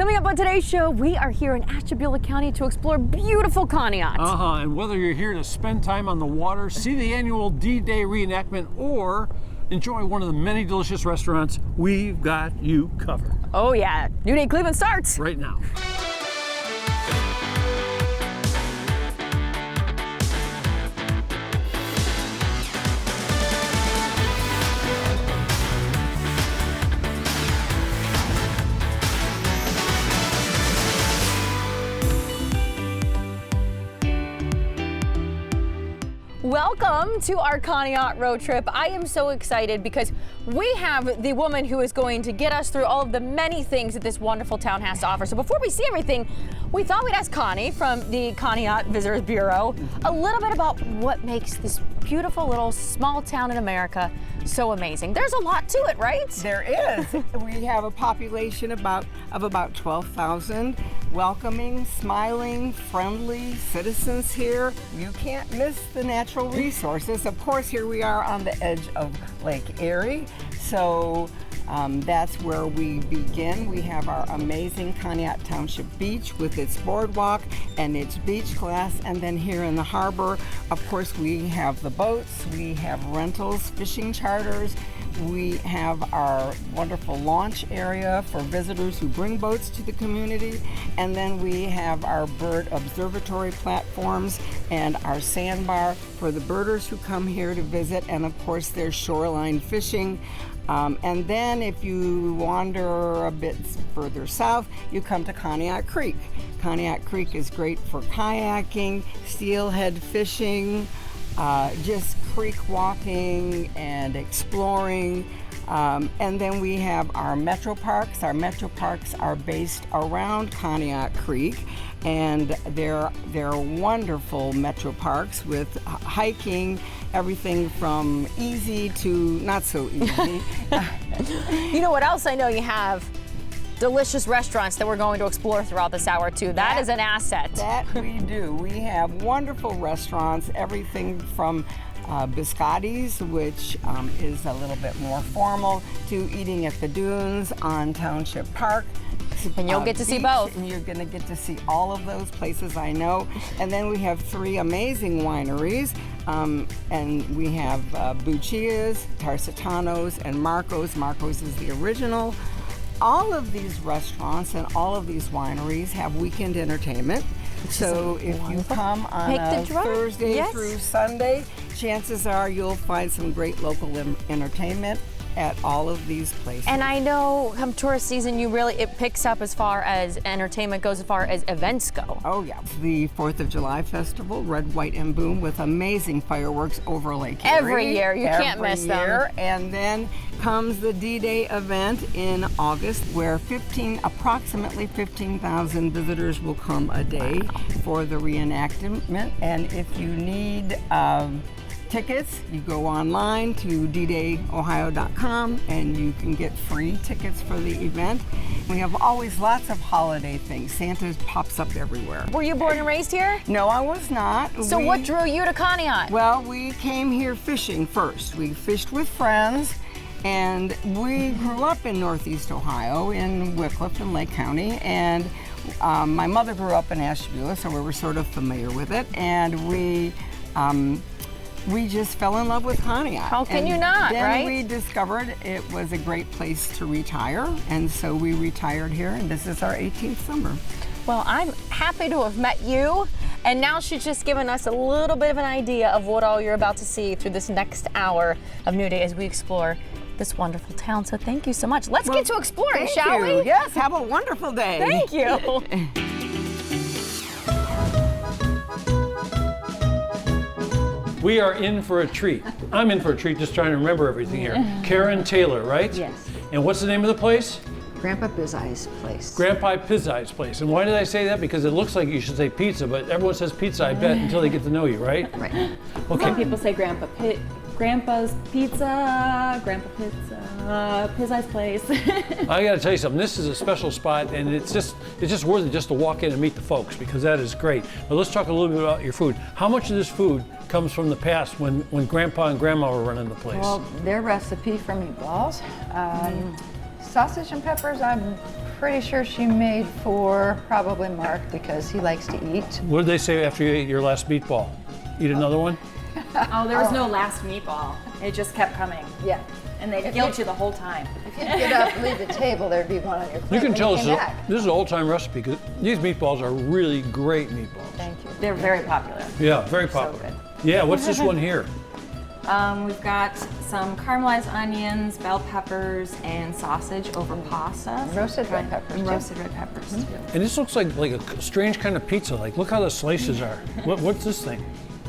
Coming up on today's show, we are here in Ashtabula County to explore beautiful Conneaut. And whether you're here to spend time on the water, see the annual D-Day reenactment, or enjoy one of the many delicious restaurants, we've got you covered. Oh yeah, New Day Cleveland starts right now. Welcome to our Conneaut road trip. I am so excited because we have the woman who is going to get us through all of the many things that this wonderful town has to offer. So before we see everything, we thought we'd ask Connie from the Conneaut Visitors Bureau a little bit about what makes this beautiful little small town in America so amazing. There's a lot to it, right? There is. We have a population of about 12,000 welcoming, smiling, friendly citizens here. You can't miss the natural resources. Of course, here we are on the edge of Lake Erie, so that's where we begin. We have our amazing Conneaut Township Beach with its boardwalk and its beach class, and then here in the harbor, of course, we have the boats, we have rentals, fishing charters, we have our wonderful launch area for visitors who bring boats to the community, and then we have our bird observatory platforms and our sandbar for the birders who come here to visit, and of course there's shoreline fishing. And then if you wander a bit further south, you come to Conneaut Creek. Conneaut Creek is great for kayaking, steelhead fishing, just creek walking and exploring. And then we have our metro parks. Our metro parks are based around Conneaut Creek, and they're wonderful metro parks with hiking, everything from easy to not so easy. You know what else I know you have? Delicious restaurants that we're going to explore throughout this hour too. That is an asset. That we do. We have wonderful restaurants, everything from Biscotti's, which is a little bit more formal, to eating at the dunes on Township Park. And you'll get to see both. And you're going to get to see all of those places, I know. And then we have 3 amazing wineries. And we have Buccia's, Tarsitano's, and Marco's. Marco's is the original. All of these restaurants and all of these wineries have weekend entertainment. So if you come on a Thursday through Sunday, chances are you'll find some great local entertainment at all of these places. And I know come tourist season, it picks up as far as entertainment goes, as far as events go. Oh yeah, the 4th of July festival, Red, White, and Boom, with amazing fireworks over Lake Erie. Every year, you can't miss them. And then comes the D-Day event in August, where approximately 15,000 visitors will come a day for the reenactment. And if you need tickets, you go online to ddayohio.com and you can get free tickets for the event. We have always lots of holiday things. Santa pops up everywhere. Were you born and raised here? No, I was not. So what drew you to Conneaut? Well, we came here fishing first. We fished with friends, and we grew up in Northeast Ohio, in Wickliffe and Lake County, and my mother grew up in Ashtabula, so we were sort of familiar with it, and we just fell in love with Conneaut. How can you not, right? Then we discovered it was a great place to retire, and so we retired here, and this is our 18th summer. Well, I'm happy to have met you, and now she's just given us a little bit of an idea of what all you're about to see through this next hour of New Day as we explore this wonderful town. So thank you so much. Let's get to exploring, shall we? Yes, have a wonderful day. Thank you. We are in for a treat. I'm in for a treat just trying to remember everything here. Karen Taylor, right? Yes. And what's the name of the place? Grandpa Pizzai's place. Grandpa Pizzai's place. And why did I say that? Because it looks like you should say pizza, but everyone says pizza, I bet, until they get to know you, right? Right. Okay. Some people say Grandpa's Pizza, Grandpa Pizza, Pizzai's place. I got to tell you something. This is a special spot, and it's just worth it just to walk in and meet the folks, because that is great. But let's talk a little bit about your food. How much of this food comes from the past when Grandpa and Grandma were running the place? Well, their recipe for meatballs. Sausage and peppers, I'm pretty sure she made for probably Mark because he likes to eat. What did they say after you ate your last meatball? Eat another one? Oh, there was no last meatball. It just kept coming. Yeah. And they guilt you the whole time. If you get up and leave the table, there'd be one on your plate. You can when tell came back. this is an old-time recipe because these meatballs are really great meatballs. Thank you. They're very popular. Yeah, very popular. good. Yeah, what's this one here? We've got some caramelized onions, bell peppers, and sausage over pasta. Roasted red peppers, And too. roasted red peppers, too. And this looks like a strange kind of pizza. Like, look how the slices are. What's this thing?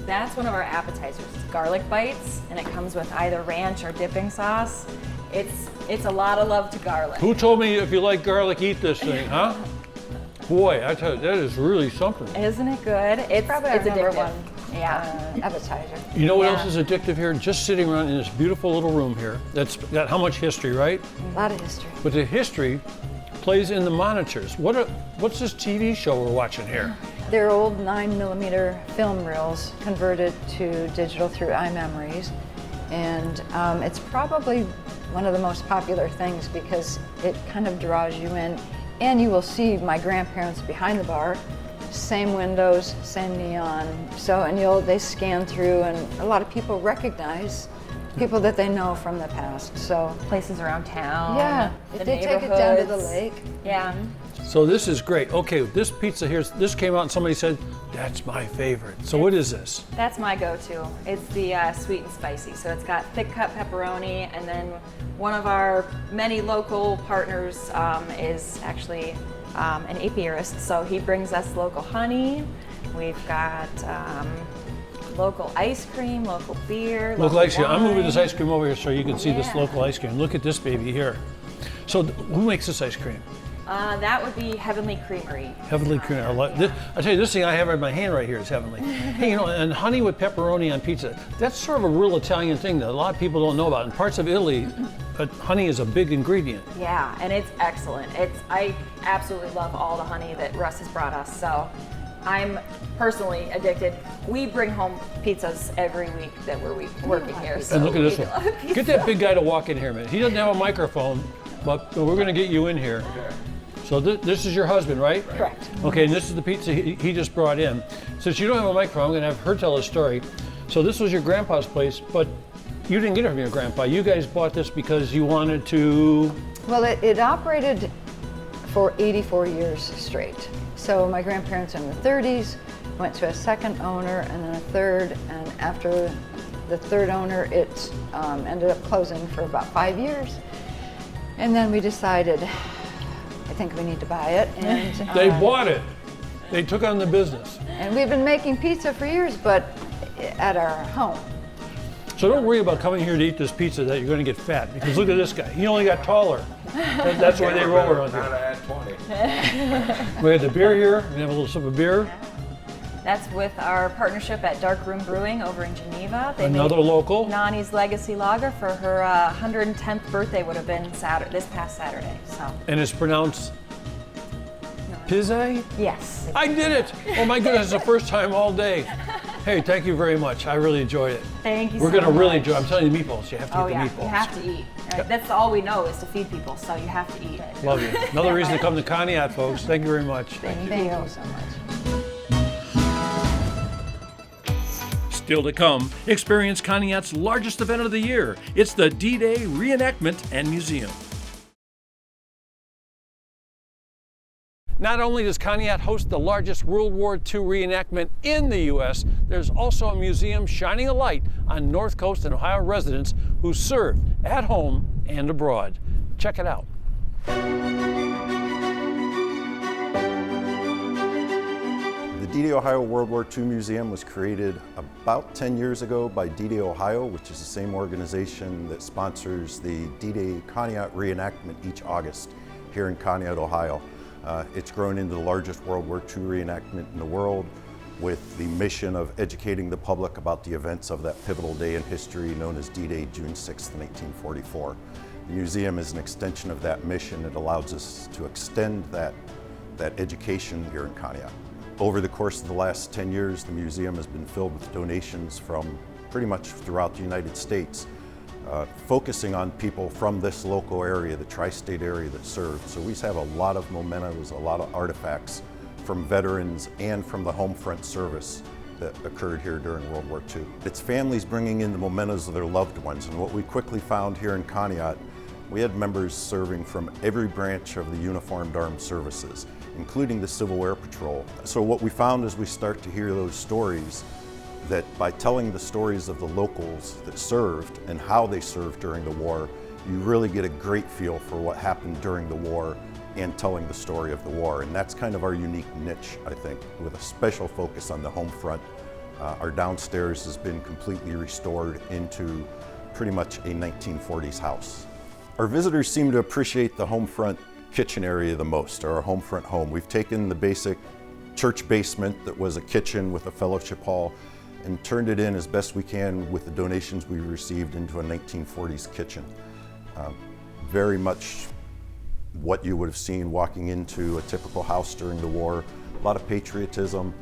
That's one of our appetizers. It's garlic bites, and it comes with either ranch or dipping sauce. It's a lot of love to garlic. Who told me if you like garlic, eat this thing, huh? Boy, I tell you, that is really something. Isn't it good? It's Probably our number addictive. one Yeah. appetizer. You know what Yeah. else is addictive here? Just sitting around in this beautiful little room here that's got how much history, right? A lot of history. But the history plays in the monitors. What's this TV show we're watching here? They're old 9mm film reels converted to digital through iMemories. And it's probably one of the most popular things because it kind of draws you in. And you will see my grandparents behind the bar, same windows, same neon. So, and they scan through, and a lot of people recognize people that they know from the past. So, Places around town. yeah, the they take it down to the neighborhoods. lake. Yeah. So this is great. Okay, this pizza here, this came out and somebody said, that's my favorite. So what is this? That's my go-to. It's the sweet and spicy. So it's got thick cut pepperoni, and then one of our many local partners is actually an apiarist. So he brings us local honey. We've got local ice cream, local beer, Local ice cream. I'm moving wine. this ice cream over here so you can see this Yeah. local ice cream. Look at this baby here. So who makes this ice cream? That would be Heavenly Creamery. Heavenly Cream. I tell you, this thing I have in my hand right here is heavenly. Hey, you know, and honey with pepperoni on pizza, that's sort of a real Italian thing that a lot of people don't know about. In parts of Italy, honey is a big ingredient. Yeah, and it's excellent. I absolutely love all the honey that Russ has brought us. So I'm personally addicted. We bring home pizzas every week that we're working here. So And look at this we love one. pizza. Get that big guy to walk in here, man. He doesn't have a microphone, but we're going to get you in here. So this is your husband, right? Correct. Okay, and this is the pizza he just brought in. Since you don't have a microphone, I'm going to have her tell a story. So this was your grandpa's place, but you didn't get it from your grandpa. You guys bought this because you wanted to... Well, it operated for 84 years straight. So my grandparents in the 30s went to a second owner and then a third, and after the third owner, it ended up closing for about 5 years. And then we decided, I think we need to buy it. And They bought it. They took on the business. and we've been making pizza for years, but at our home. So don't worry about coming here to eat this pizza that you're going to get fat, because look at this guy. He only got taller. That's why they roll around Now here. to add 20. We have the beer here. We have a little sip of beer. That's with our partnership at Dark Room Brewing over in Geneva. They Another made local. Nani's Legacy Lager for her 110th birthday would have been this past Saturday. So And it's pronounced Pizza? yes. I did it! Oh my goodness, it's the first time all day. Hey, thank you very much. I really enjoyed it. Thank you We're so going to really much. enjoy. I'm telling you, the meatballs. You have to Oh get yeah, the meatballs. you have to eat. Right? That's all we know is to feed people, so you have to eat. Love you. Another reason to come to Conneaut, folks. Thank you very much. Thank you so much. Still to come, experience Conneaut's largest event of the year. It's the D-Day Reenactment and Museum. Not only does Conneaut host the largest World War II reenactment in the U.S., there's also a museum shining a light on North Coast and Ohio residents who served at home and abroad. Check it out. The D-Day Ohio World War II Museum was created about 10 years ago by D-Day Ohio, which is the same organization that sponsors the D-Day Conneaut reenactment each August here in Conneaut, Ohio. It's grown into the largest World War II reenactment in the world, with the mission of educating the public about the events of that pivotal day in history known as D-Day, June 6th, 1944. The museum is an extension of that mission. It allows us to extend that education here in Conneaut. Over the course of the last 10 years, the museum has been filled with donations from pretty much throughout the United States. focusing on people from this local area, the tri-state area that's served. So we have a lot of mementos, a lot of artifacts from veterans and from the home front service that occurred here during World War II. It's families bringing in the mementos of their loved ones, and what we quickly found here in Conneaut, we had members serving from every branch of the uniformed armed services, including the Civil Air Patrol. So what we found as we start to hear those stories, that by telling the stories of the locals that served and how they served during the war, you really get a great feel for what happened during the war and telling the story of the war. And that's kind of our unique niche, I think, with a special focus on the home front. Our downstairs has been completely restored into pretty much a 1940s house. Our visitors seem to appreciate the home front kitchen area the most, or our home front home. We've taken the basic church basement that was a kitchen with a fellowship hall and turned it in as best we can with the donations we received into a 1940s kitchen. Very much what you would have seen walking into a typical house during the war. A lot of patriotism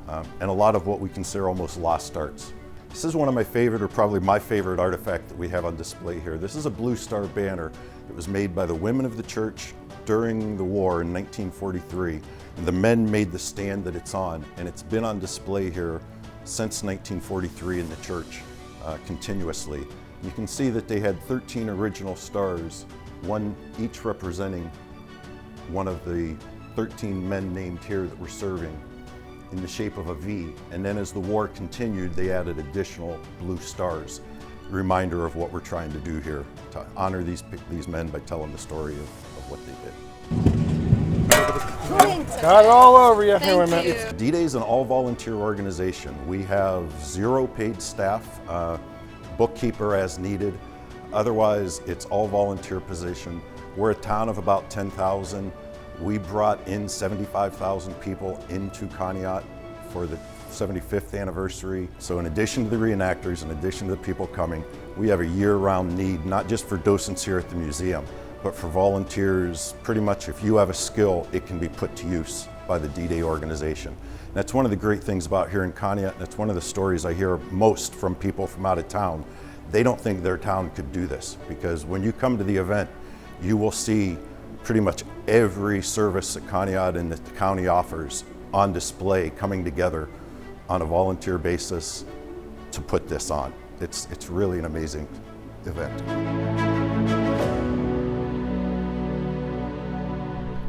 and a lot of what we consider almost lost arts. This is one of my favorite, or probably my favorite artifact that we have on display here. This is a Blue Star banner that was made by the women of the church during the war in 1943. And the men made the stand that it's on, and it's been on display here since 1943 in the church continuously. You can see that they had 13 original stars, one each representing one of the 13 men named here that were serving, in the shape of a V. And then as the war continued, they added additional blue stars, a reminder of what we're trying to do here, to honor these men by telling the story of what they did. Got it all over you. Thank you. D-Day is an all-volunteer organization. We have 0 paid staff, bookkeeper as needed. Otherwise, it's all volunteer position. We're a town of about 10,000. We brought in 75,000 people into Conneaut for the 75th anniversary. So in addition to the reenactors, in addition to the people coming, we have a year-round need, not just for docents here at the museum, but for volunteers. Pretty much if you have a skill, it can be put to use by the D-Day organization. And that's one of the great things about here in Conneaut, and that's one of the stories I hear most from people from out of town. They don't think their town could do this, because when you come to the event, you will see pretty much every service that Conneaut and the county offers on display, coming together on a volunteer basis to put this on. It's really an amazing event.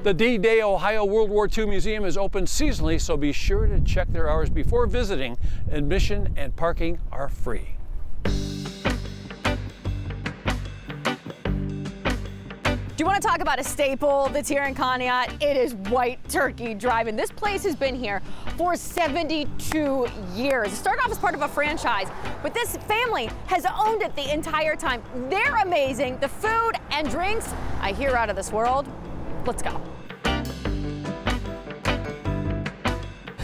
The D-Day Ohio World War II Museum is open seasonally, so be sure to check their hours before visiting. Admission and parking are free. Do you want to talk about a staple that's here in Conneaut? It is White Turkey Drive-In. This place has been here for 72 years. It started off as part of a franchise, but this family has owned it the entire time. They're amazing. The food and drinks, I hear, out of this world. Let's go.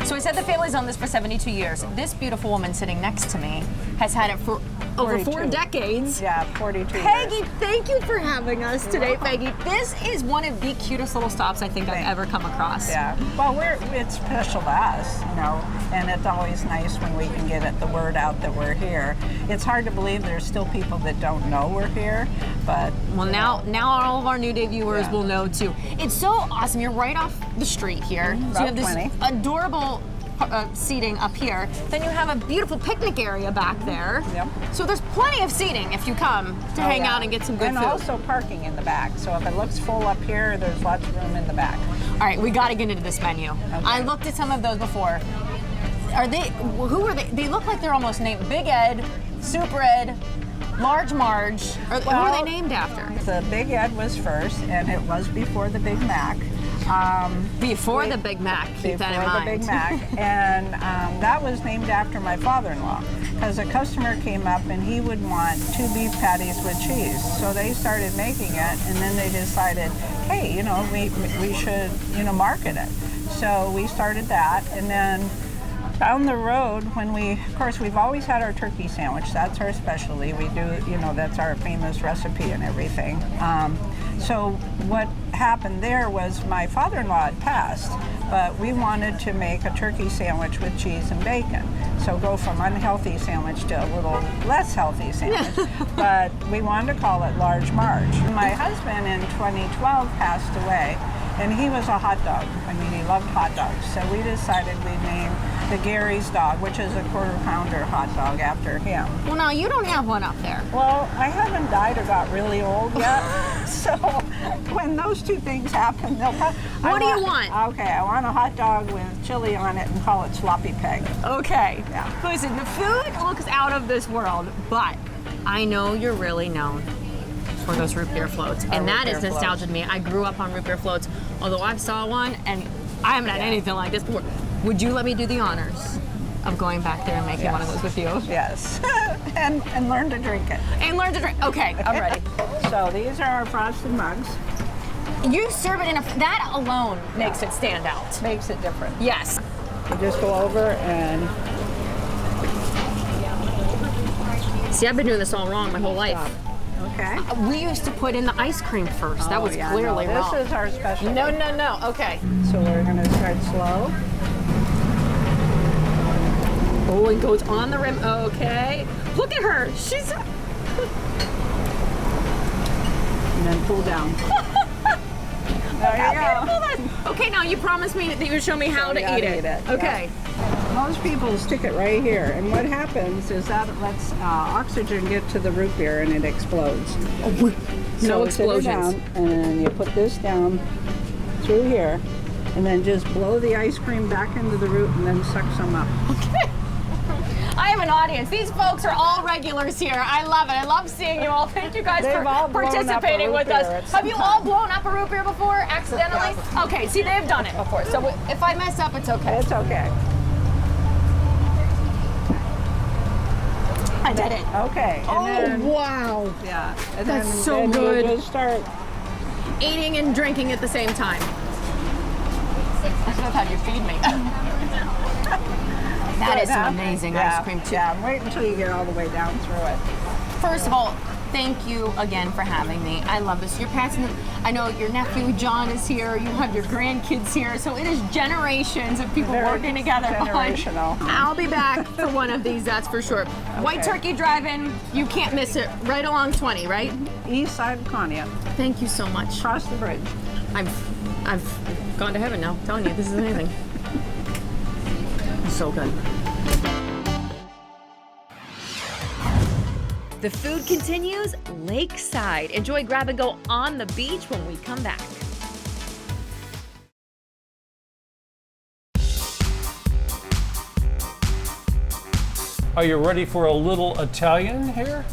So I said the family's owned this for 72 years. This beautiful woman sitting next to me has had it for over 4 decades. Yeah, 42 Peggy, years. thank you for having us today, Peggy. This is one of the cutest little stops I think I've ever come across. Yeah, well, it's special to us, you know, and it's always nice when we can get the word out that we're here. It's hard to believe there's still people that don't know we're here, but... Well, now all of our New Day viewers will know too. It's so awesome. You're right off the street here. So you have this 20. adorable seating up here. Then you have a beautiful picnic area back there. Yep. So there's plenty of seating if you come to hang out and get some good and food. And also parking in the back. So if it looks full up here, there's lots of room in the back. All right, we got to get into this menu. Okay. I looked at some of those before. Are they? Who are they? They look like they're almost named Big Ed, Super Ed, Large Marge. Who are they named after? The Big Ed was first, and it was before the Big Mac. Before the Big Mac, keep that in mind. Before the Big Mac, and that was named after my father-in-law, because a customer came up and he would want 2 beef patties with cheese. So they started making it, and then they decided, hey, you know, we should, you know, market it. So we started that, and then Down the road, of course, we've always had our turkey sandwich. That's our specialty. We do, that's our famous recipe and everything. So what happened there was my father-in-law had passed, but we wanted to make a turkey sandwich with cheese and bacon. So go from unhealthy sandwich to a little less healthy sandwich. But we wanted to call it Large Marge. My husband in 2012 passed away, and he was a hot dog. I mean, he loved hot dogs. So we decided we'd name the Gary's dog, which is a quarter-pounder hot dog, after him. Well, now you don't have one up there. Well, I haven't died or got really old yet. So when those two things happen, they'll come. What do you want? Okay, I want a hot dog with chili on it and call it Sloppy Peg. Okay. Yeah. Listen, the food looks out of this world, but I know you're really known for those root beer floats, and that is nostalgia to me. I grew up on root beer floats, although I saw one, and I haven't had anything like this before. Would you let me do the honors of going back there and making one of those with you? Yes. and learn to drink it. And learn to drink. Okay, I'm ready. So these are our frosted mugs. You serve it in that alone makes it stand out. Makes it different. Yes. You just go over and See, I've been doing this all wrong my whole life. okay. We used to put in the ice cream first. That was yeah, clearly no, wrong. This is our special. No. Okay. So we're going to start slow. Oh, it goes on the rim. Okay. Look at her. She's. And then pull down. There you go. Okay, now you promised me that you would show me how to eat it. Okay. Most people stick it right here, and what happens is that it lets oxygen get to the root beer and it explodes. No So explosions. sit it down, and then you put this down through here, and then just blow the ice cream back into the root and then suck some up. Okay. I have an audience. These folks are all regulars here. I love it. I love seeing you all. Thank you guys They've for all blown up a participating root with beer. us. It's- Have you all blown up a root beer before accidentally? Okay, see, they've done it before. So if I mess up, it's okay. It's okay. I did it. Okay. And then, wow. yeah. And That's then, so then good. You just start. Eating and drinking at the same time. That's how you feed me. That is some amazing ice cream too. Yeah, wait until you get all the way down through it. First of all, thank you again for having me. I love this. You're passing it. I know your nephew John is here. You have your grandkids here. So it is generations of people Very working together. generational. I'll be back for one of these, that's for sure. White Turkey Drive-In, you can't miss it. Right along 20, right? East side of Conneaut, Thank you so much. across the bridge. I've gone to heaven now. I'm telling you, this is amazing. It's so good. The food continues lakeside. Enjoy grab and go on the beach when we come back. Are you ready for a little Italian here?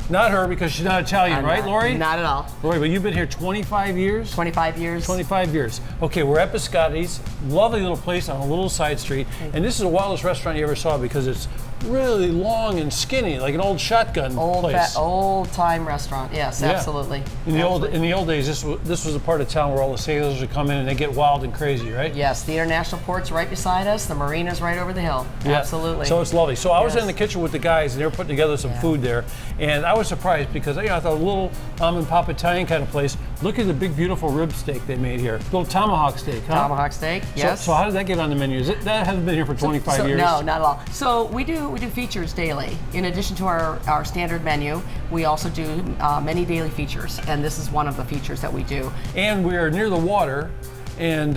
Not her, because she's not Italian, right, Lori? Not at all. Lori, but you've been here 25 years? 25 years. 25 years. Okay, we're at Biscotti's, lovely little place on a little side street, and this is the wildest restaurant you ever saw because it's really long and skinny, like an old shotgun place. Old time restaurant. Yes, Yeah. absolutely. In the old days, this was a part of town where all the sailors would come in and they get wild and crazy, right? Yes, the international port's right beside us. The marina's right over the hill. Yeah. Absolutely. So it's lovely. So I was Yes. in the kitchen with the guys, and they were putting together some food there, and I was surprised because I thought a little mom and pop Italian kind of place. Look at the big, beautiful rib steak they made here. Little tomahawk steak, huh? Tomahawk steak. Yes. So how did that get on the menu? That hasn't been here for 25 years. No, not at all. So we do features daily. In addition to our standard menu, we also do many daily features, and this is one of the features that we do. And we're near the water, and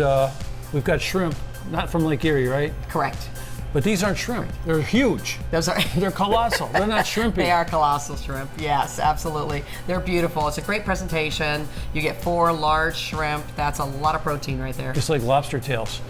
we've got shrimp, not from Lake Erie, right? Correct. But these aren't shrimp. They're huge. Those are They're colossal. They're not shrimpy. They are colossal shrimp. Yes, absolutely. They're beautiful. It's a great presentation. You get 4 large shrimp. That's a lot of protein right there. Just like lobster tails.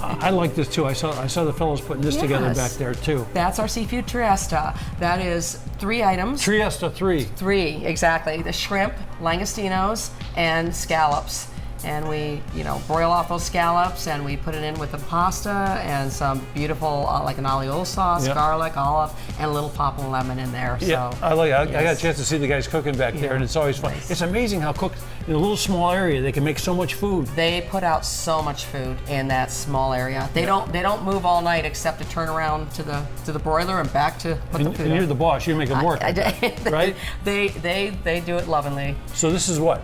I like this too. I saw the fellows putting this together back there too. That's our seafood triesta. That is 3 items. Triesta 3. 3, exactly. The shrimp, langostinos, and scallops. and we, broil off those scallops, and we put it in with the pasta and some beautiful, like an alioli sauce, garlic, olive, and a little pop of lemon in there. Yeah, so, I like it. I got a chance to see the guys cooking back there, and it's always fun. Nice. It's amazing how cooked in a little small area they can make so much food. They put out so much food in that small area. They don't move all night except to turn around to the broiler and back to put the food. And you're the boss. You make them work, right? They do it lovingly. So this is what?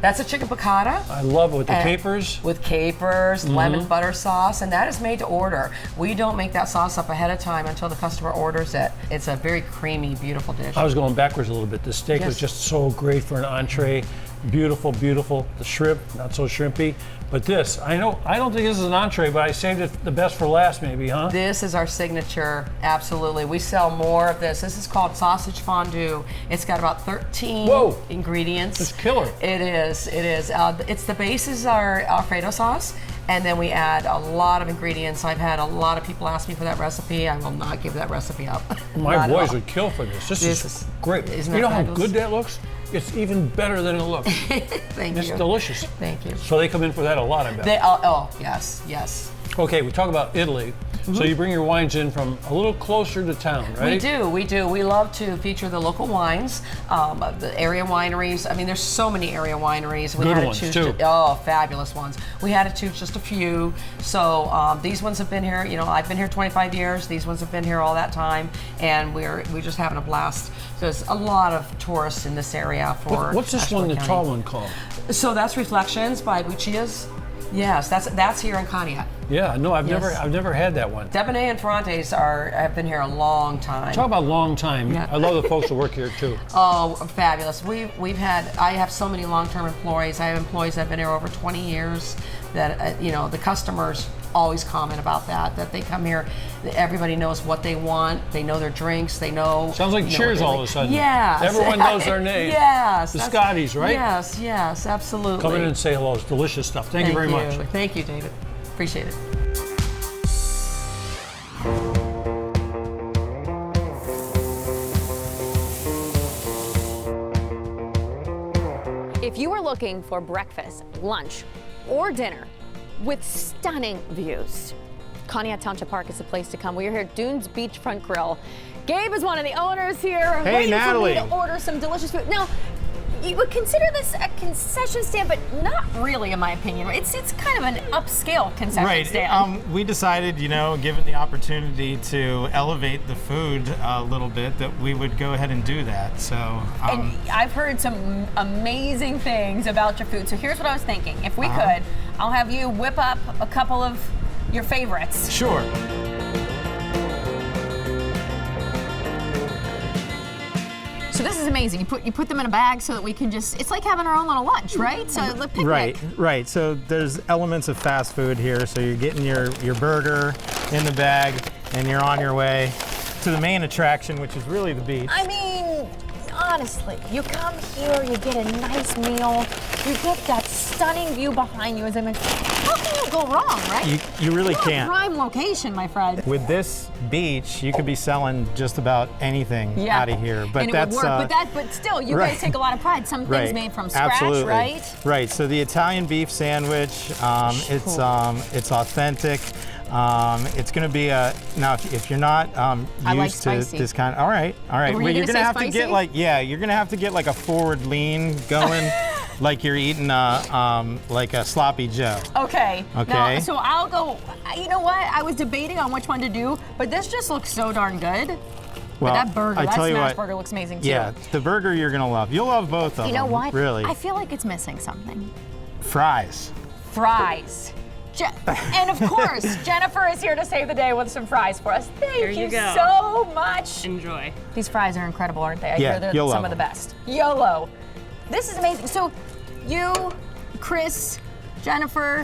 That's a chicken piccata. I love it with the capers. With capers, lemon butter sauce, and that is made to order. We don't make that sauce up ahead of time until the customer orders it. It's a very creamy, beautiful dish. I was going backwards a little bit. The steak was just so great for an entree. Beautiful, beautiful. The shrimp, not so shrimpy. But this, I don't think this is an entree, but I saved it the best for last maybe, huh? This is our signature, absolutely. We sell more of this. This is called sausage fondue. It's got about 13 ingredients. It's killer. It is. It's the base is our Alfredo sauce, and then we add a lot of ingredients. I've had a lot of people ask me for that recipe. I will not give that recipe up. My boys would kill for this. This is great. Isn't you know that how fabulous? good that looks? It's even better than it looks. Thank you. It's delicious. Thank you. So they come in for that a lot, I bet. Yes. Okay, we talk about Italy. So you bring your wines in from a little closer to town, right? We do. We love to feature the local wines, the area wineries. I mean, there's so many area wineries. Good ones, too. Fabulous ones. We had to choose just a few. So these ones have been here, I've been here 25 years. These ones have been here all that time, and we're just having a blast. There's a lot of tourists in this area for What's this Asheville one, the County. tall one called? So that's Reflections by Buccia's. Yes, that's here in Conneaut. Yeah, no, I've never had that one. Debonair and Ferrantes have been here a long time. Talk about long time. Yeah. I love the folks that work here too. Oh, fabulous. I have so many long-term employees. I have employees that have been here over 20 years that, the customers always comment about that they come here, everybody knows what they want, they know their drinks, they know. Sounds like Cheers all of a sudden. Yes. Everyone knows their name. Yes. The Scotties, right? Yes, absolutely. Come in and say hello. It's delicious stuff. Thank you very much. Thank you, David. Appreciate it. If you are looking for breakfast, lunch, or dinner with stunning views, Conneaut Township Park is the place to come. We are here at Dunes Beachfront Grill. Gabe is one of the owners here. Hey, waiting Natalie. for me to order some delicious food. Now, you would consider this a concession stand, but not really, in my opinion. It's kind of an upscale concession stand. We decided, given the opportunity to elevate the food a little bit, that we would go ahead and do that. So, and I've heard some amazing things about your food. So here's what I was thinking. If we could, I'll have you whip up a couple of your favorites. Sure. So this is amazing. You put them in a bag so that we can it's like having our own little lunch, right? So the picnic. Right. So there's elements of fast food here. So you're getting your burger in the bag, and you're on your way to the main attraction, which is really the beach. I mean, honestly, you come here, you get a nice meal, you get that stunning view behind you, as I mentioned. How can you go wrong, right? You really You're can't. a prime location, my friend. With this beach, you could be selling just about anything out of here. But and that's it would work. But still, you guys take a lot of pride. Some things made from scratch, Absolutely. right? Right. So the Italian beef sandwich, it's authentic. It's going to be now if you're not used to this kind. All right. Well, you're going to have to get you're going to have to get like a forward lean going. Like you're eating like a sloppy Joe. Okay. Okay. Now, so I'll go. You know what? I was debating on which one to do, but this just looks so darn good. Well, but that burger, I that tell you smash what, burger looks amazing too. Yeah, the burger you're gonna love. You'll love both of them. You know what? Really. I feel like it's missing something. Fries. Fries. And of course, Jennifer is here to save the day with some fries for us. Thank you so much. Enjoy. These fries are incredible, aren't they? I Yeah, hear they're you'll some love of the best. YOLO. This is amazing. So you, Chris, Jennifer,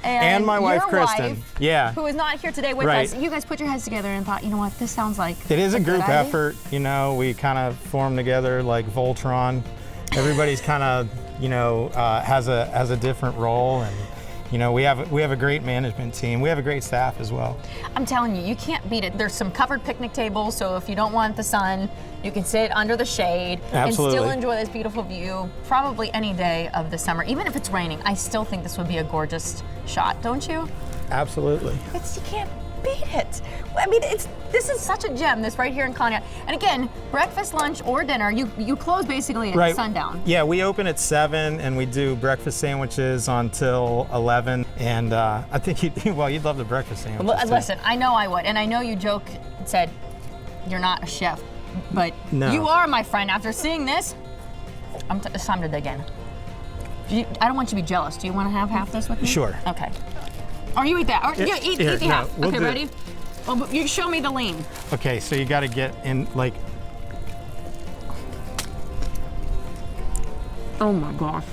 and my wife, your Kristen. wife, Yeah. who is not here today with Right. us. You guys put your heads together and thought, you know what, this sounds like It is a good group idea. effort. We kind of form together like Voltron. Everybody's kind of, has a different role, You know, we have a great management team. We have a great staff as well. I'm telling you, you can't beat it. There's some covered picnic tables, so if you don't want the sun, you can sit under the shade Absolutely. and still enjoy this beautiful view, probably any day of the summer. Even if it's raining, I still think this would be a gorgeous shot, don't you? Absolutely. You can't beat it. I mean, this is such a gem, this right here in Conneaut. And again, breakfast, lunch, or dinner, you close basically at sundown. Yeah, we open at 7 and we do breakfast sandwiches until 11. And I think you'd love the breakfast sandwiches. Listen, I know I would, and I know you said you're not a chef, but No. you are my friend. After seeing this, it's time to dig in. I don't want you to be jealous. Do you want to have half this with me? Sure. Okay. Or you eat that. Or Yeah, eat here, the no, half. we'll Okay, do it. ready? Well, but you show me the lean. Okay, so you got to get in like. Oh my gosh,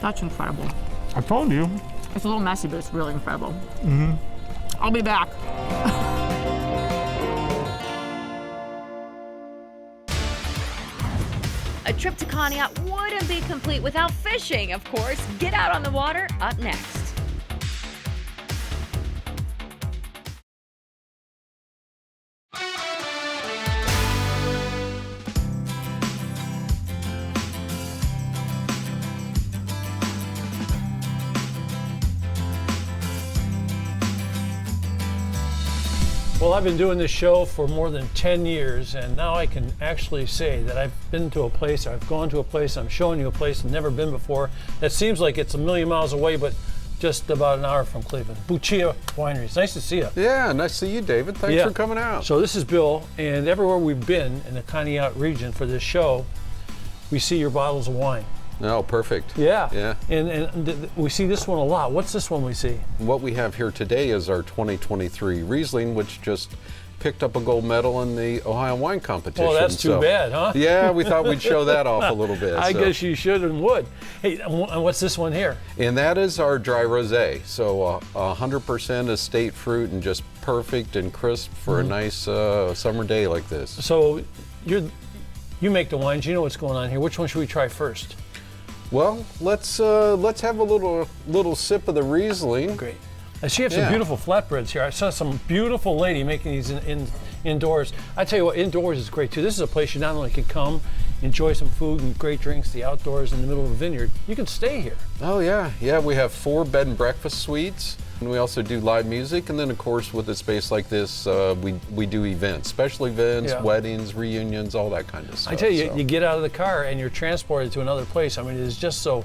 that's incredible. I told you. It's a little messy, but it's really incredible. Mm-hmm. I'll be back. A trip to Conneaut wouldn't be complete without fishing, of course. Get out on the water up next. Well, I've been doing this show for more than 10 years, and now I can actually say that I've been to a place, I've gone to a place, I'm showing you a place I've never been before. That seems like it's a million miles away, but just about an hour from Cleveland. Buccia Winery. It's nice to see you. Yeah, nice to see you, David. Thanks for coming out. So this is Bill, and everywhere we've been in the Conneaut region for this show, we see your bottles of wine. Oh, perfect. Yeah. Yeah. And we see this one a lot. What's this one we see? What we have here today is our 2023 Riesling, which just picked up a gold medal in the Ohio Wine Competition. Oh, that's too bad, huh? Yeah, we thought we'd show that off a little bit. I guess you should and would. Hey, and what's this one here? And that is our dry rosé. So 100% estate fruit and just perfect and crisp for a nice summer day like this. So you make the wines. You know what's going on here. Which one should we try first? Well, let's have a little sip of the Riesling. Great. I see you have some beautiful flatbreads here. I saw some beautiful lady making these indoors. I tell you what, indoors is great too. This is a place you not only can come, enjoy some food and great drinks, the outdoors in the middle of a vineyard. You can stay here. Oh yeah, yeah. We have 4 bed and breakfast suites, and we also do live music. And then of course, with a space like this, we do events, special events, weddings, reunions, all that kind of stuff. I tell you, you get out of the car and you're transported to another place. I mean, it is just so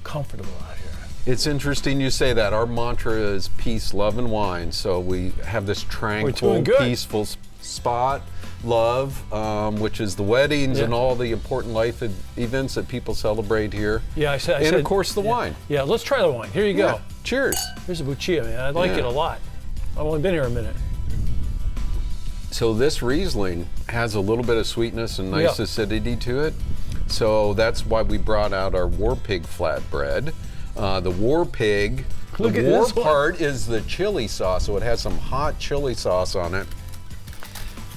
comfortable out here. It's interesting you say that. Our mantra is peace, love, and wine. So we have this tranquil, peaceful spot, love, which is the weddings and all the important life events that people celebrate here. Yeah, I said. And of course the wine. Yeah, let's try the wine. Here you go. Cheers. Here's a Buccia, man. I like it a lot. I've only been here a minute. So this Riesling has a little bit of sweetness and nice acidity to it. So that's why we brought out our War Pig flatbread. The War Pig, the war part is the chili sauce, so it has some hot chili sauce on it.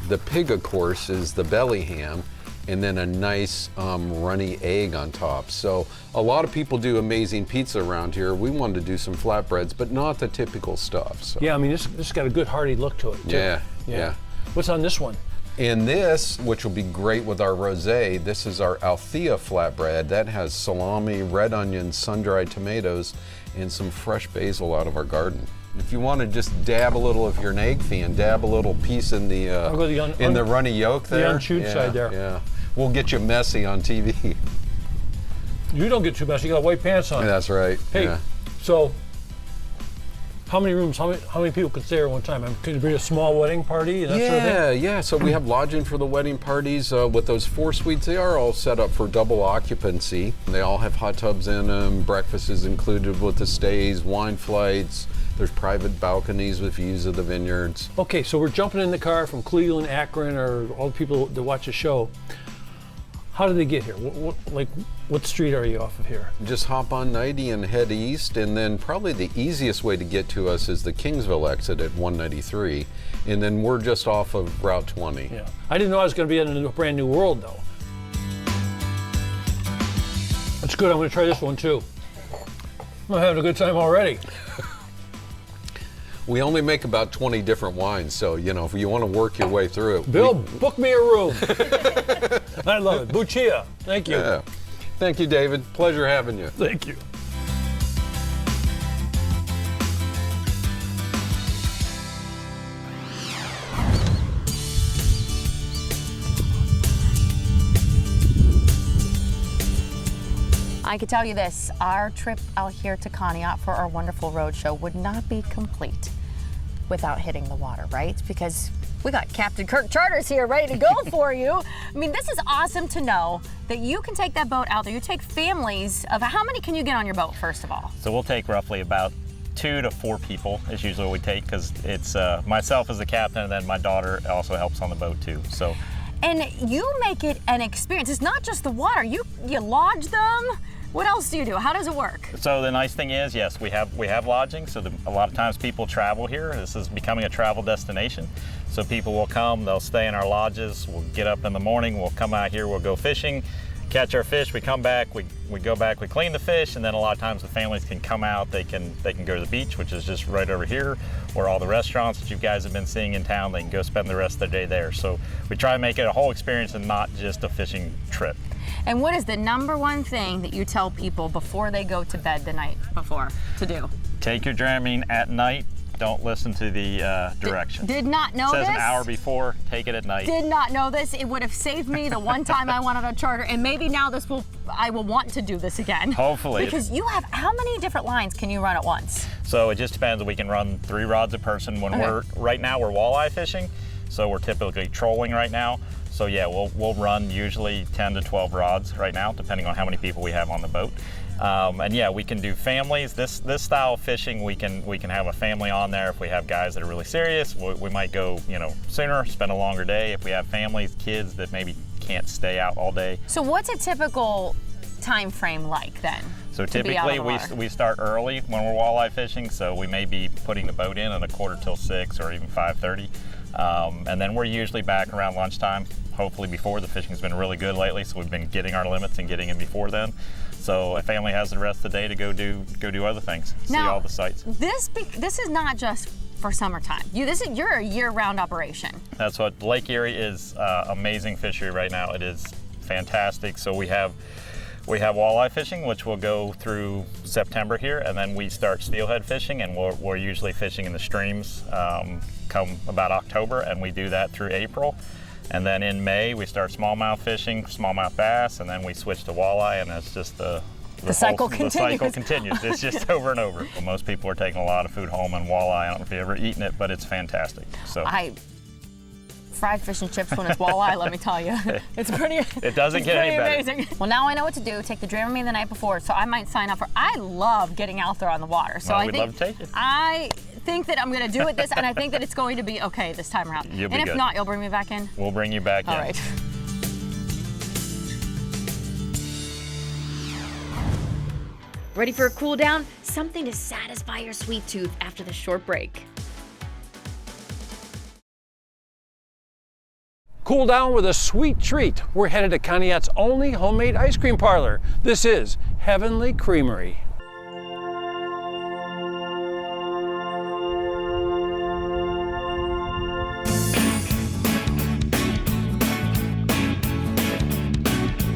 The pig, of course, is the belly ham, and then a nice runny egg on top. So a lot of people do amazing pizza around here. We wanted to do some flatbreads, but not the typical stuff. So. Yeah, I mean, this got a good hearty look to it, too. Yeah. What's on this one? In this, which will be great with our rosé, this is our Althea flatbread. That has salami, red onions, sun-dried tomatoes, and some fresh basil out of our garden. If you want to just dab a little, if you're an egg fan, dab a little piece in the the runny yolk there. The unchewed side there. Yeah, we'll get you messy on TV. You don't get too messy. You got white pants on. That's right. Hey, so how many rooms? How many people could stay here at one time? I mean, could it be a small wedding party and that sort of thing? Yeah. So we have lodging for the wedding parties. With those 4 suites, they are all set up for double occupancy. They all have hot tubs in them. Breakfast is included with the stays, wine flights. There's private balconies with views of the vineyards. Okay, so we're jumping in the car from Cleveland, Akron, or all the people that watch the show. How do they get here? What street are you off of here? Just hop on 90 and head east, and then probably the easiest way to get to us is the Kingsville exit at 193, and then we're just off of Route 20. Yeah, I didn't know I was going to be in a brand new world, though. That's good. I'm going to try this one too. I'm having a good time already. We only make about 20 different wines, so if you want to work your way through it. Bill, book me a room. I love it. Buccia. Thank you. Yeah. Thank you, David. Pleasure having you. Thank you. I can tell you this, our trip out here to Conneaut for our wonderful road show would not be complete without hitting the water, right? Because we got Captain Kirk Charters here ready to go for you. I mean, this is awesome to know that you can take that boat out there. You take families of, how many can you get on your boat, first of all? So we'll take roughly about 2 to 4 people is usually what we take, because it's myself as the captain, and then my daughter also helps on the boat too. So. And you make it an experience. It's not just the water. You lodge them. What else do you do? How does it work? So the nice thing is, yes, we have lodging. So a lot of times people travel here. This is becoming a travel destination. So people will come, they'll stay in our lodges. We'll get up in the morning, we'll come out here, we'll go fishing, catch our fish, we come back, we go back, we clean the fish, and then a lot of times the families can come out, they can go to the beach, which is just right over here, where all the restaurants that you guys have been seeing in town, they can go spend the rest of their day there. So we try to make it a whole experience and not just a fishing trip. And what is the #1 thing that you tell people before they go to bed the night before to do? Take your Dramamine at night. Don't listen to the directions. Did not know this. It says an hour before, take it at night. Did not know this. It would have saved me the one time I wanted a charter, and maybe now I will want to do this again. Hopefully. Because you have, how many different lines can you run at once? So it just depends. We can run 3 rods a person. When right now we're walleye fishing, so we're typically trolling right now. So yeah, we'll run usually 10 to 12 rods right now, depending on how many people we have on the boat. And yeah, we can do families. This style of fishing, we can have a family on there. If we have guys that are really serious, we might go sooner, spend a longer day. If we have families, kids that maybe can't stay out all day. So what's a typical time frame like then? So typically we start early when we're walleye fishing. So we may be putting the boat in at 5:45 or even 5:30. And then we're usually back around lunchtime, hopefully before. The fishing's been really good lately, so we've been getting our limits and getting in before then. So a family has the rest of the day to go do other things, see all the sights. This is not just for summertime. You're a year-round operation. That's what Lake Erie is. Amazing fishery right now. It is fantastic. So we have walleye fishing, which will go through September here, and then we start steelhead fishing, and we're usually fishing in the streams come about October, and we do that through April. And then in May, we start smallmouth fishing, smallmouth bass, and then we switch to walleye, and that's just the cycle continues. The cycle continues. It's just over and over. Well, most people are taking a lot of food home, and walleye, I don't know if you've ever eaten it, but it's fantastic. So fried fish and chips when it's walleye, let me tell you. It's pretty It doesn't get any better. Amazing. Well, now I know what to do. Take the Dramamine the night before, so I might sign up for. I love getting out there on the water. So we'd love to take it. I think that I'm going to do it this, and I think that it's going to be okay this time around. You'll be and if good. Not, you'll bring me back in? We'll bring you back in. All right. Ready for a cool down? Something to satisfy your sweet tooth after the short break. Cool down with a sweet treat. We're headed to Conneaut's only homemade ice cream parlor. This is Heavenly Creamery.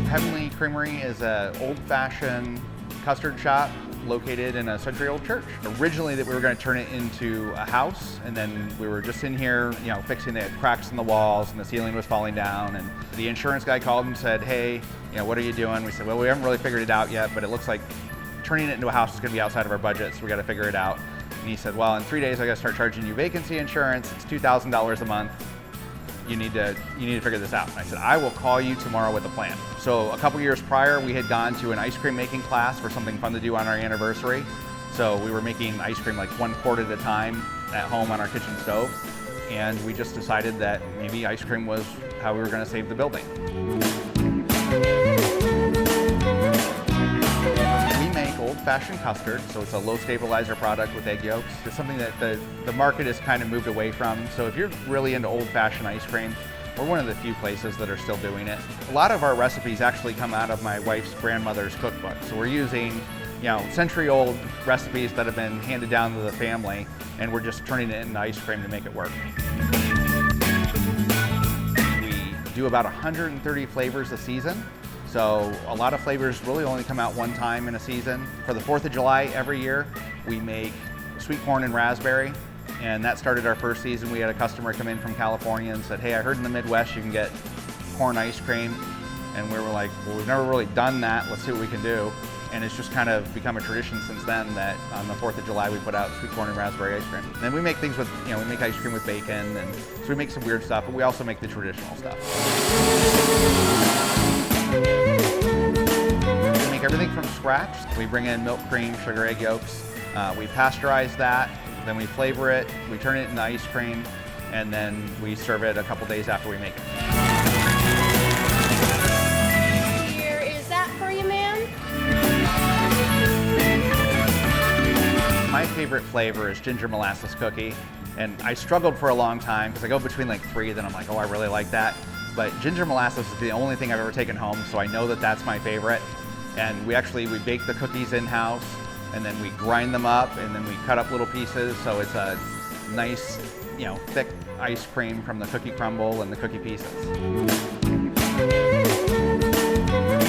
Heavenly Creamery is an old-fashioned custard shop located in a century-old church. Originally that we were going to turn it into a house, and then we were just in here, fixing the cracks in the walls, and the ceiling was falling down, and the insurance guy called and said, hey, what are you doing? We said, well, we haven't really figured it out yet, but it looks like turning it into a house is going to be outside of our budget, so we got to figure it out. And he said, well, in 3 days I got to start charging you vacancy insurance. It's $2,000 a month. You need to figure this out. And I said, I will call you tomorrow with a plan. So a couple years prior, we had gone to an ice cream making class for something fun to do on our anniversary. So we were making ice cream like 1 quart at a time at home on our kitchen stove. And we just decided that maybe ice cream was how we were going to save the building. Old-fashioned custard, so it's a low stabilizer product with egg yolks. It's something that the market has kind of moved away from. So if you're really into old-fashioned ice cream, we're one of the few places that are still doing it. A lot of our recipes actually come out of my wife's grandmother's cookbook. So we're using century-old recipes that have been handed down to the family, and we're just turning it into ice cream to make it work. We do about 130 flavors a season. So a lot of flavors really only come out one time in a season. For the 4th of July every year, we make sweet corn and raspberry, and that started our first season. We had a customer come in from California and said, hey, I heard in the Midwest you can get corn ice cream. And we were like, well, we've never really done that. Let's see what we can do. And it's just kind of become a tradition since then that on the 4th of July we put out sweet corn and raspberry ice cream. And then we make things with, we make ice cream with bacon, and so we make some weird stuff, but we also make the traditional stuff. We make everything from scratch. We bring in milk, cream, sugar, egg yolks. We pasteurize that, then we flavor it, we turn it into ice cream, and then we serve it a couple days after we make it. Here is that for you, ma'am. My favorite flavor is ginger molasses cookie, and I struggled for a long time because I go between like 3, then I'm like, oh, I really like that. But ginger molasses is the only thing I've ever taken home, so I know that that's my favorite. And we bake the cookies in-house, and then we grind them up, and then we cut up little pieces, so it's a nice, thick ice cream from the cookie crumble and the cookie pieces.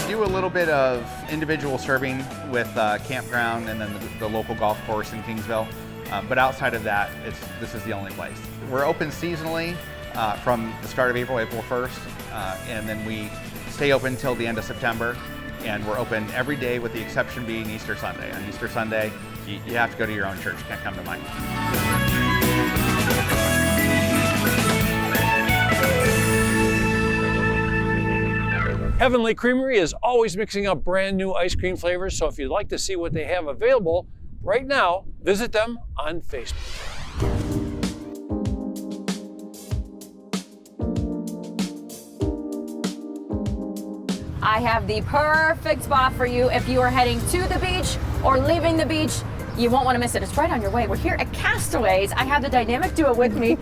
We do a little bit of individual serving with Campground and then the local golf course in Kingsville, but outside of that, this is the only place. We're open seasonally from the start of April 1st, and then we stay open until the end of September. And we're open every day with the exception being Easter Sunday. On Easter Sunday, you have to go to your own church. You can't come to mine. Heavenly Creamery is always mixing up brand new ice cream flavors, so if you'd like to see what they have available right now, visit them on Facebook. I have the perfect spot for you if you are heading to the beach or leaving the beach. You won't want to miss it. It's right on your way. We're here at Castaways. I have the dynamic duo with me.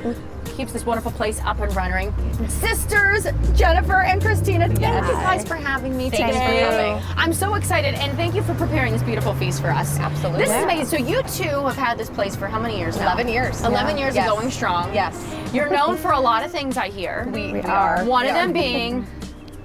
Keeps this wonderful place up and running. Sisters, Jennifer and Christina, thank you guys for having me today. Thanks for coming. I'm so excited, and thank you for preparing this beautiful feast for us. Absolutely. This is amazing. So you two have had this place for how many years now? 11 years. 11 years and going strong. Yes. You're known for a lot of things, I hear. We are. One of them being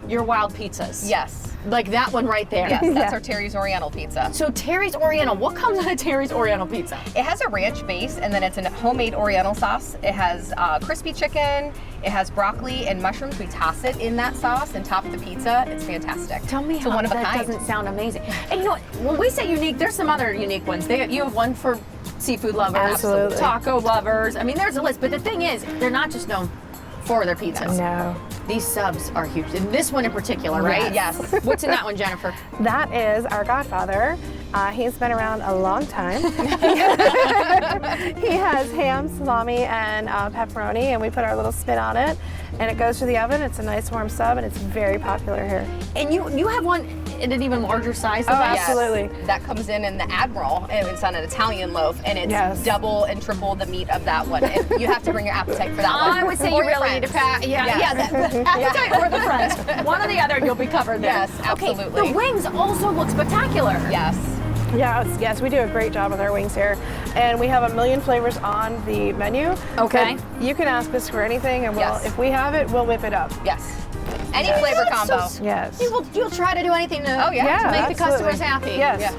your wild pizzas. Yes. Like that one right there. Yes, that's our Terry's Oriental pizza. So Terry's Oriental, what comes on a Terry's Oriental pizza? It has a ranch base, and then it's a homemade Oriental sauce. It has crispy chicken, it has broccoli and mushrooms. We toss it in that sauce and top the pizza. It's fantastic. Tell me how one of a that kind. doesn't sound amazing. And you know what, when we say unique, there's some other unique ones. You have one for seafood lovers, Absolutely. taco lovers. I mean, there's a list, but the thing is, they're not just known for their pizzas. No. These subs are huge. And this one in particular, right? Yes. What's in that one, Jennifer? That is our godfather. He's been around a long time. He has ham, salami, and pepperoni, and we put our little spin on it, and it goes to the oven. It's a nice warm sub, and it's very popular here. And you have one in an even larger size than Oh, that? absolutely. That comes in the Admiral, and it's on an Italian loaf, and it's double and triple the meat of that one. And you have to bring your appetite for that one. I would say Or you your really need to friends. pack. Yeah, the appetite or the friends. One or the other, and you'll be covered there. Yes, absolutely. Okay, the wings also look spectacular. Yes. Yes, we do a great job with our wings here. And we have a million flavors on the menu. Okay. But you can ask us for anything, and Yes. if we have it, we'll whip it up. Yes. Any flavor combo. Yes. You'll try to do anything to, Oh, yeah. to make the absolutely. customers happy. Yes. Yeah.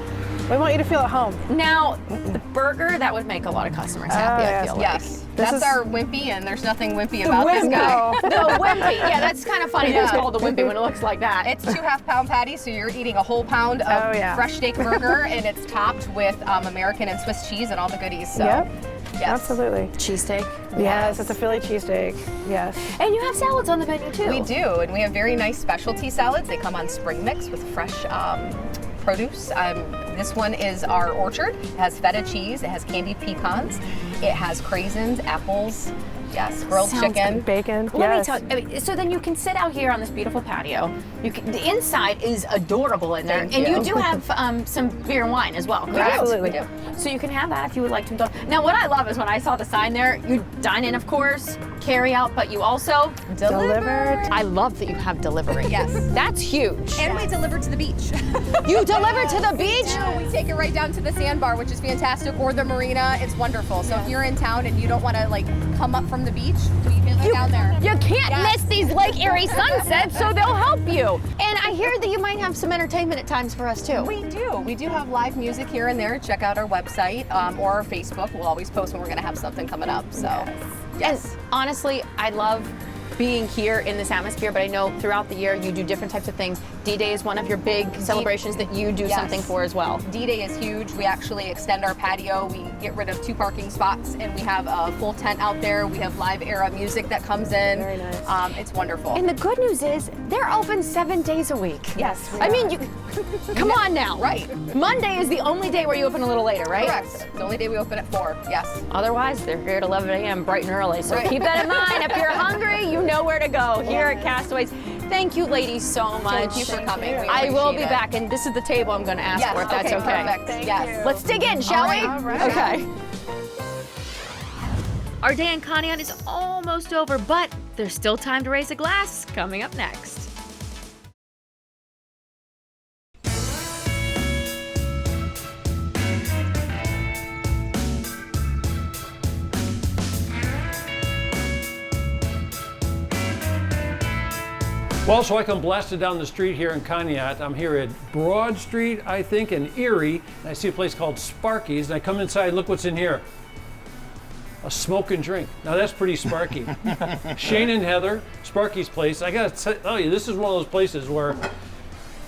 We want you to feel at home. Now, the burger, that would make a lot of customers happy, I feel like. Yes. This That's is- our wimpy, and there's nothing wimpy about this guy. No. The wimpy. Yeah, that's kind of funny. It's called the wimpy when it looks like that. It's 2 half-pound patties, so you're eating a whole pound of Oh, yeah. fresh steak burger, and it's topped with American and Swiss cheese and all the goodies. So, Yep. yes. Absolutely. cheesesteak. Yes, it's a Philly cheesesteak. Yes. And you have salads on the menu too. We do, and we have very nice specialty salads. They come on spring mix with fresh produce. This one is our orchard. It has feta cheese, it has candied pecans, it has craisins, apples, Yes, grilled Sounds chicken. good. Bacon. Let me Yes. tell you, so then you can sit out here on this beautiful patio. The inside is adorable in there. Thank and you you. do have some beer and wine as well, correct? Absolutely. We do. So you can have that if you would like to indulge. Now what I love is when I saw the sign there, you dine in, of course, carry out, but you also Delivered. I love that you have delivery. Yes. That's huge. And we deliver to the beach. You deliver to the beach? We take it right down to the sandbar, which is fantastic, or the marina. It's wonderful. So if you're in town and you don't want to like come up from the beach, we can go down there. You can't Yes. miss these Lake Erie sunsets, so they'll help you. And I hear that you might have some entertainment at times for us too. We do. We do have live music here and there. Check out our website or our Facebook. We'll always post when we're going to have something coming up. So, yes. And honestly, I love being here in this atmosphere, but I know throughout the year you do different types of things. D-Day is one of your big celebrations that you do something for as well. D-Day is huge. We actually extend our patio. We get rid of 2 parking spots and we have a full tent out there. We have live era music that comes in. Very nice. It's wonderful. And the good news is they're open 7 days a week. Yes. I mean, you come on now. Right. Monday is the only day where you open a little later, right? Correct. The only day we open at 4. Yes. Otherwise, they're here at 11 a.m. bright and early. So Right. keep that in mind. If you're hungry, you know where to go here at Castaways. Thank you, ladies, so much. Thank you for coming. We I will be appreciate it. back, and this is the table I'm going to ask Yes. for, if that's okay. Perfect. Thank yes. you. Let's dig in, shall we? All right. Okay. Our day in Conneaut is almost over, but there's still time to raise a glass coming up next. Well, so I come blasted down the street here in Conneaut. I'm here at Broad Street, I think, in Erie. And I see a place called Sparky's, and I come inside and look what's in here. A smoke and drink. Now that's pretty Sparky. Shane and Heather, Sparky's place. I gotta tell you, this is one of those places where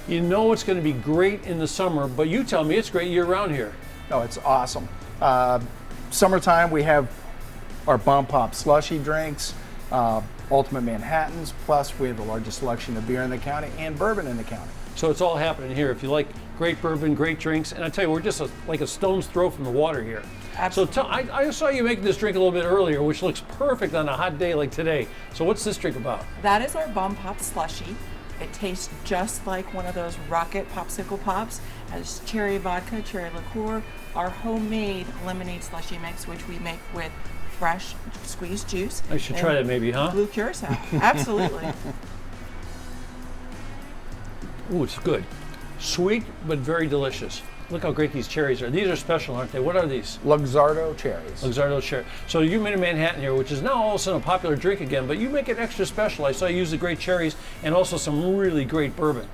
you know it's gonna be great in the summer, but you tell me it's great year round here. No, it's awesome. Summertime, we have our Bomb Pop slushy drinks, Ultimate Manhattans, plus we have the largest selection of beer in the county and bourbon in the county. So it's all happening here. If you like great bourbon, great drinks, and I tell you, we're just like a stone's throw from the water here. Absolutely. So I saw you making this drink a little bit earlier, which looks perfect on a hot day like today. So what's this drink about? That is our Bomb Pop slushy. It tastes just like one of those rocket popsicle pops. It has cherry vodka, cherry liqueur, our homemade lemonade slushy mix, which we make with fresh squeezed juice. I should try that maybe, huh? Blue curacao. Absolutely. Ooh, it's good. Sweet, but very delicious. Look how great these cherries are. These are special, aren't they? What are these? Luxardo cherries. Luxardo cherry. So you made a Manhattan here, which is now all of a sudden a popular drink again, but you make it extra special. I saw you use the great cherries and also some really great bourbon.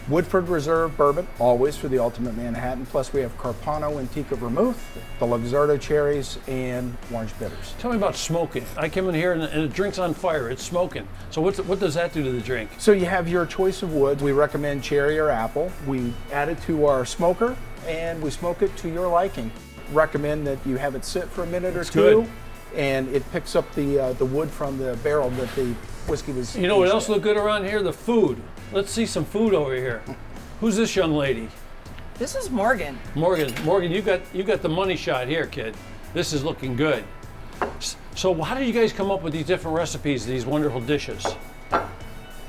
Woodford Reserve bourbon, always for the Ultimate Manhattan. Plus we have Carpano and Antica Vermouth, the Luxardo cherries, and orange bitters. Tell me about smoking. I came in here and the drink's on fire. It's smoking. So what does that do to the drink? So you have your choice of woods. We recommend cherry or apple. We add it to our smoker and we smoke it to your liking. Recommend that you have it sit for a minute or two, and it picks up the wood from the barrel that the whiskey was. You know what else look good around here? The food. Let's see some food over here. Who's this young lady? This is Morgan. Morgan, you got the money shot here, kid. This is looking good. So how do you guys come up with these different recipes, these wonderful dishes?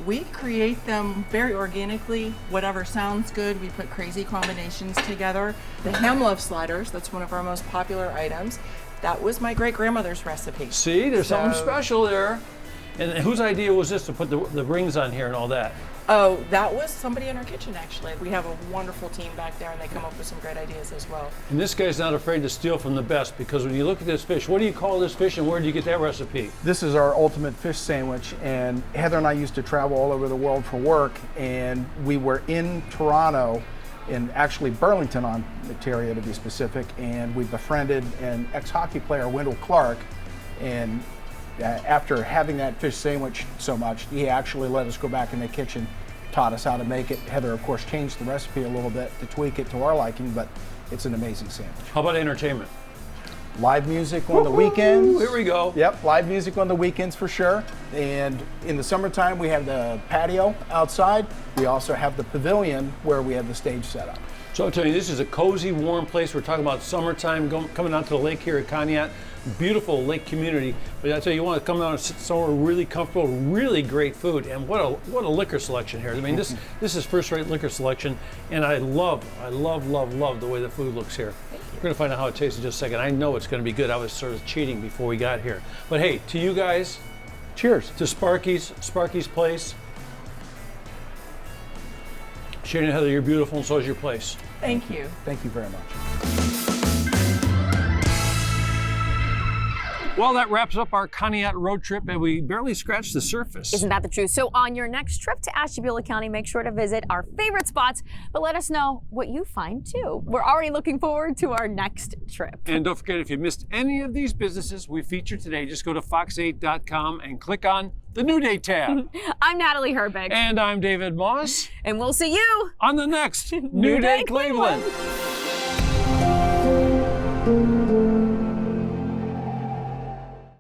We create them very organically. Whatever sounds good, we put crazy combinations together. The ham loaf sliders, that's one of our most popular items. That was my great-grandmother's recipe. See, there's something special there. And whose idea was this to put the rings on here and all that? Oh, that was somebody in our kitchen, actually. We have a wonderful team back there, and they come up with some great ideas as well. And this guy's not afraid to steal from the best, because when you look at this fish, what do you call this fish and where do you get that recipe? This is our ultimate fish sandwich, and Heather and I used to travel all over the world for work, and we were in Toronto, in actually Burlington, Ontario to be specific, and we befriended an ex-hockey player, Wendell Clark, and after having that fish sandwich so much, he actually let us go back in the kitchen, taught us how to make it. Heather, of course, changed the recipe a little bit to tweak it to our liking, but it's an amazing sandwich. How about entertainment? Live music on the weekends. Here we go. Yep, live music on the weekends for sure. And in the summertime, we have the patio outside. We also have the pavilion where we have the stage set up. So I'm telling you, this is a cozy, warm place. We're talking about summertime, coming out to the lake here at Conneaut. Beautiful lake community. But I tell you, you want to come down and sit somewhere really comfortable, really great food, and what a liquor selection here. I mean, this is first-rate liquor selection, and I love the way the food looks here. We're going to find out how it tastes in just a second. I know it's going to be good. I was sort of cheating before we got here. But hey, to you guys, cheers to Sparky's Place. Shane and Heather, you're beautiful, and so is your place. Thank you. Thank you very much. Well, that wraps up our Conneaut road trip, and we barely scratched the surface. Isn't that the truth? So on your next trip to Ashtabula County, make sure to visit our favorite spots, but let us know what you find too. We're already looking forward to our next trip. And don't forget, if you missed any of these businesses we featured today, just go to fox8.com and click on the New Day tab. I'm Natalie Herbig. And I'm David Moss. And we'll see you on the next New Day Cleveland.